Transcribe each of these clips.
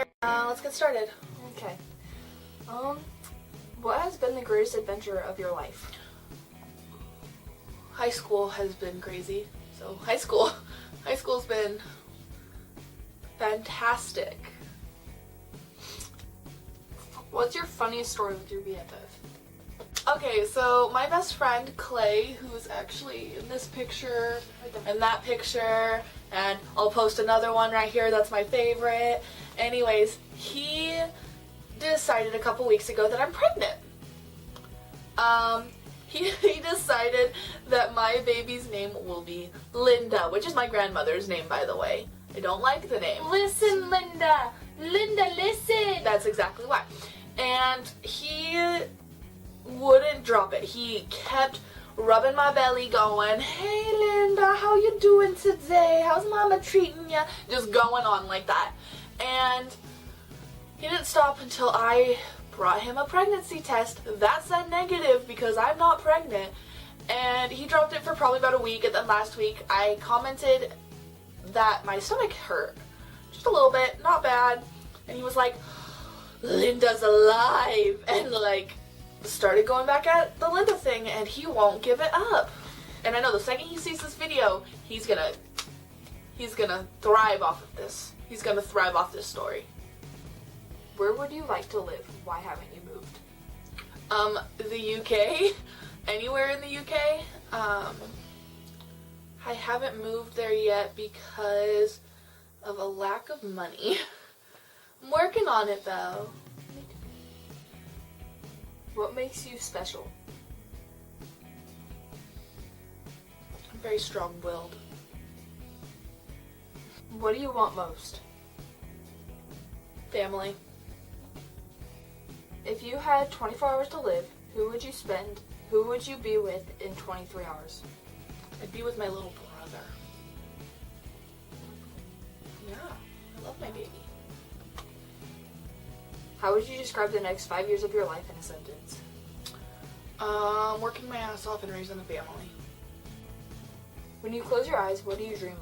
here. Let's get started. Okay. What has been the greatest adventure of your life? High school has been crazy. So high school's been fantastic. What's your funniest story with your BFF? Okay, so my best friend Clay, who's actually in this picture and that picture, and I'll post another one right here that's my favorite. Anyways, he decided a couple weeks ago that I'm pregnant. He decided that my baby's name will be Linda, which is my grandmother's name, by the way. I don't like the name. Listen, Linda! Linda, listen! That's exactly why. And he wouldn't drop it. He kept rubbing my belly going, "Hey Linda, how you doing today? How's mama treating ya?" Just going on like that. And he didn't stop until I brought him a pregnancy test. That said negative because I'm not pregnant. And he dropped it for probably about a week, and then last week I commented that my stomach hurt. Just a little bit, not bad. And he was like, "Linda's alive," and like started going back at the Linda thing, and he won't give it up. And I know the second he sees this video, he's gonna thrive off of this. He's gonna thrive off this story. Where would you like to live? Why haven't you moved? The UK. Anywhere in the UK. I haven't moved there yet because of a lack of money. I'm working on it though. What makes you special? I'm very strong-willed. What do you want most? Family. If you had 24 hours to live, who would you be with in 23 hours? I'd be with my little brother. Yeah, I love my baby. How would you describe the next 5 years of your life in a sentence? Working my ass off and raising a family. When you close your eyes, what do you dream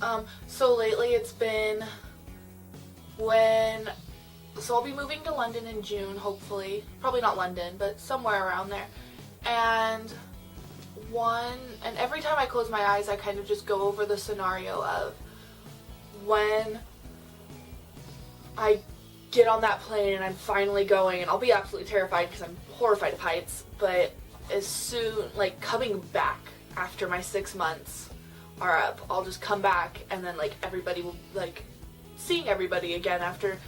of? So lately it's been so I'll be moving to London in June, hopefully. Probably not London, but somewhere around there. And every time I close my eyes, I kind of just go over the scenario of when I get on that plane and I'm finally going, and I'll be absolutely terrified because I'm horrified of heights, but as soon, like, coming back after my 6 months are up, I'll just come back, and then, like, everybody will, like, seeing everybody again after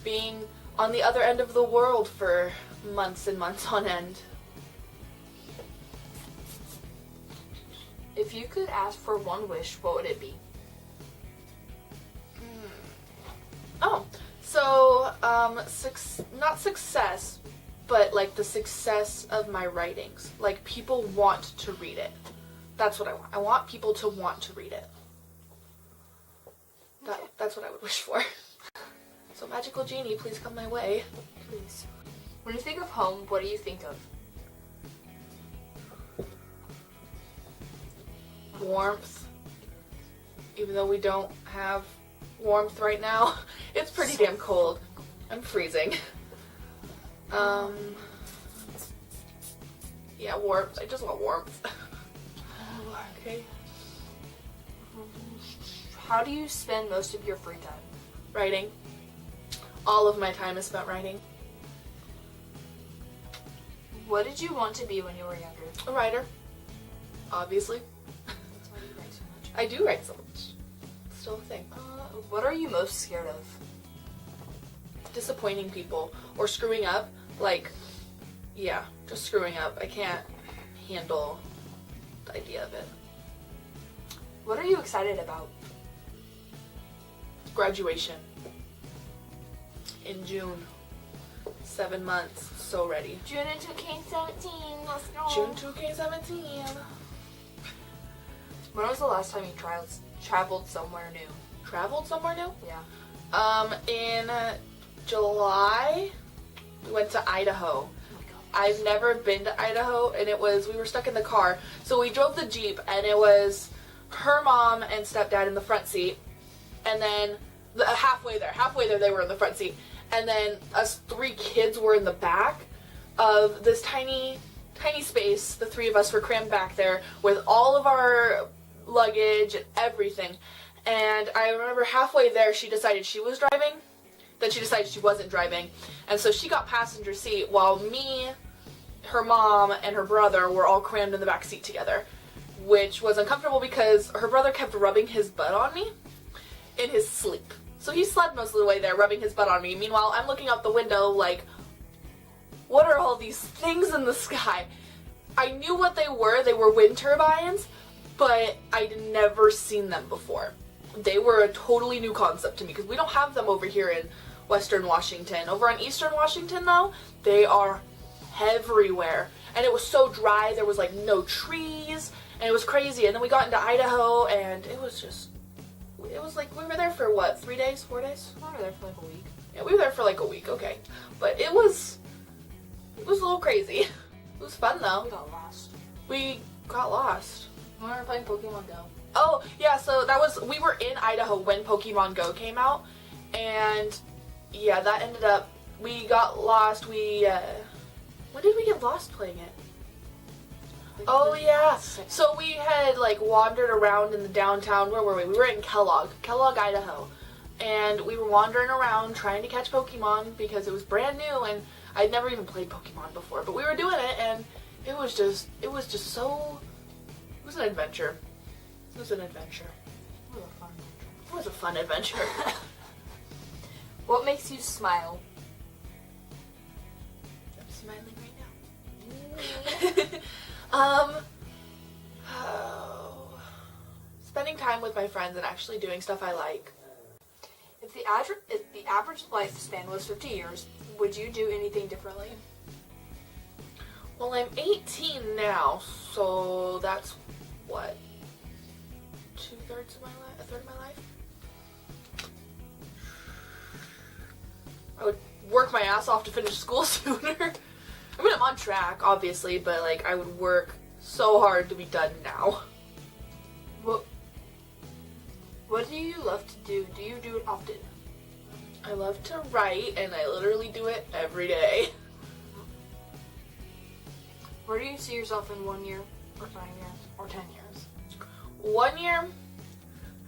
being on the other end of the world for months and months on end. If you could ask for one wish, what would it be? Not success, but like the success of my writings. Like people want to read it. That's what I want. I want people to want to read it. That's what I would wish for. So magical genie, please come my way. Please. When you think of home, what do you think of? Warmth. Even though we don't have warmth right now, it's pretty damn cold. I'm freezing. Yeah, warmth. I just want warmth. Okay. How do you spend most of your free time? Writing. All of my time is spent writing. What did you want to be when you were younger? A writer. Obviously. That's why you write so much. I do write so much. Still a thing. What are you most scared of? Disappointing people or screwing up. Like, yeah, just screwing up. I can't handle the idea of it. What are you excited about? Graduation. In June. 7 months. So ready. June 2K17. Let's go. June 2K17. When was the last time you traveled somewhere new? Traveled somewhere new? Yeah. In July, we went to Idaho. I've never been to Idaho, and we were stuck in the car. So we drove the Jeep, and it was her mom and stepdad in the front seat, and then Halfway there, they were in the front seat. And then us 3 kids were in the back of this tiny space. The 3 of us were crammed back there with all of our luggage and everything. And I remember halfway there, she decided she was driving. Then she decided she wasn't driving. And so she got passenger seat while me, her mom, and her brother were all crammed in the back seat together, which was uncomfortable because her brother kept rubbing his butt on me in his sleep. So he slept most of the way there, rubbing his butt on me. Meanwhile, I'm looking out the window like, what are all these things in the sky? I knew what they were. They were wind turbines, but I'd never seen them before. They were a totally new concept to me because we don't have them over here in Western Washington. Over in Eastern Washington, though, they are everywhere. And it was so dry, there was like no trees, and it was crazy. And then we got into Idaho, and it was like, we were there for what, 3 days, 4 days? We were there for like a week. Yeah, we were there for like a week, okay. But it was a little crazy. It was fun though. We got lost. We got lost. We were playing Pokemon Go. Oh, yeah, so we were in Idaho when Pokemon Go came out, and yeah, that ended up, we got lost, when did we get lost playing it? Oh yeah, so we had like wandered around in the downtown, where were we? We were in Kellogg, Idaho, and we were wandering around trying to catch Pokemon because it was brand new and I'd never even played Pokemon before, but we were doing it and it was an adventure. It was an adventure. It was a fun adventure. What makes you smile? I'm smiling right now. Spending time with my friends and actually doing stuff I like. If the average lifespan was 50 years, would you do anything differently? Well, I'm 18 now, so that's what? 2/3 of my life? A third of my life? I would work my ass off to finish school sooner. I mean, I'm on track, obviously, but like, I would work so hard to be done now. What do you love to do? Do you do it often? I love to write, and I literally do it every day. Where do you see yourself in 1 year, or 5 years, or 10 years? 1 year,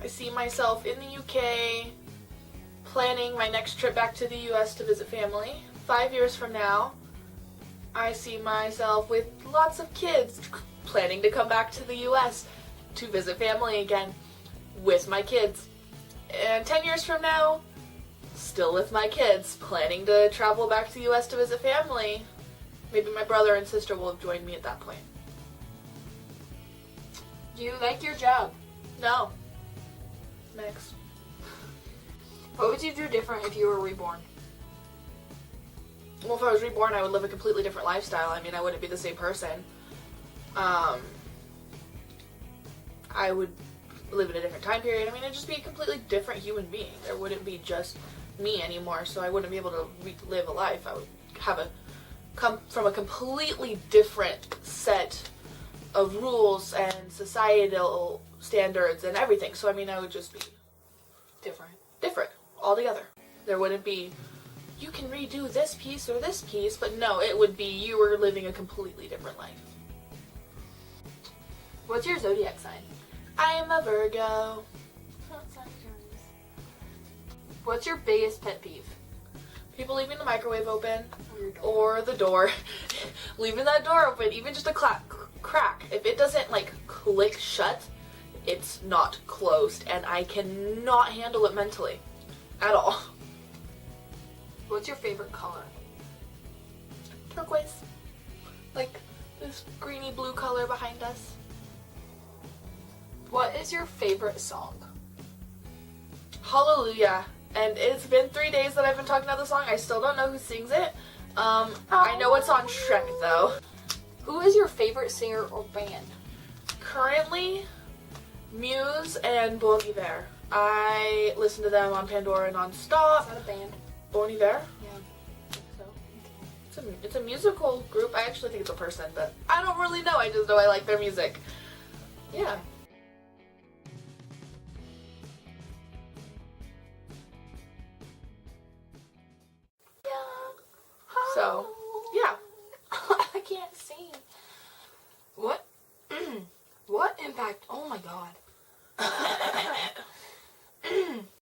I see myself in the UK, planning my next trip back to the US to visit family. 5 years from now, I see myself with lots of kids, planning to come back to the US to visit family again with my kids. And 10 years from now, still with my kids, planning to travel back to the US to visit family. Maybe my brother and sister will have joined me at that point. Do you like your job? No. Next. What would you do different if you were reborn? Well, if I was reborn, I would live a completely different lifestyle. I mean, I wouldn't be the same person. I would live in a different time period. I mean, I'd just be a completely different human being. There wouldn't be just me anymore, so I wouldn't be able to live a life. I would come from a completely different set of rules and societal standards and everything. So, I mean, I would just be different altogether. There wouldn't be, you can redo this piece or this piece, but no, it would be you were living a completely different life. What's your zodiac sign? I am a Virgo. What's your biggest pet peeve? People leaving the microwave open or the door. Leaving that door open, even just a crack. If it doesn't like click shut, it's not closed, and I cannot handle it mentally at all. What's your favorite color? Turquoise. Like this greeny blue color behind us. What is your favorite song? Hallelujah. And it's been 3 days that I've been talking about the song. I still don't know who sings it. I know it's on Shrek though. Who is your favorite singer or band? Currently, Muse and Bon Iver. I listen to them on Pandora non-stop. Is that a band? Bon Iver? Yeah, I think so. It's a musical group. I actually think it's a person, but I don't really know. I just know I like their music. Yeah. So, yeah. I can't sing. What? What impact? Oh my god.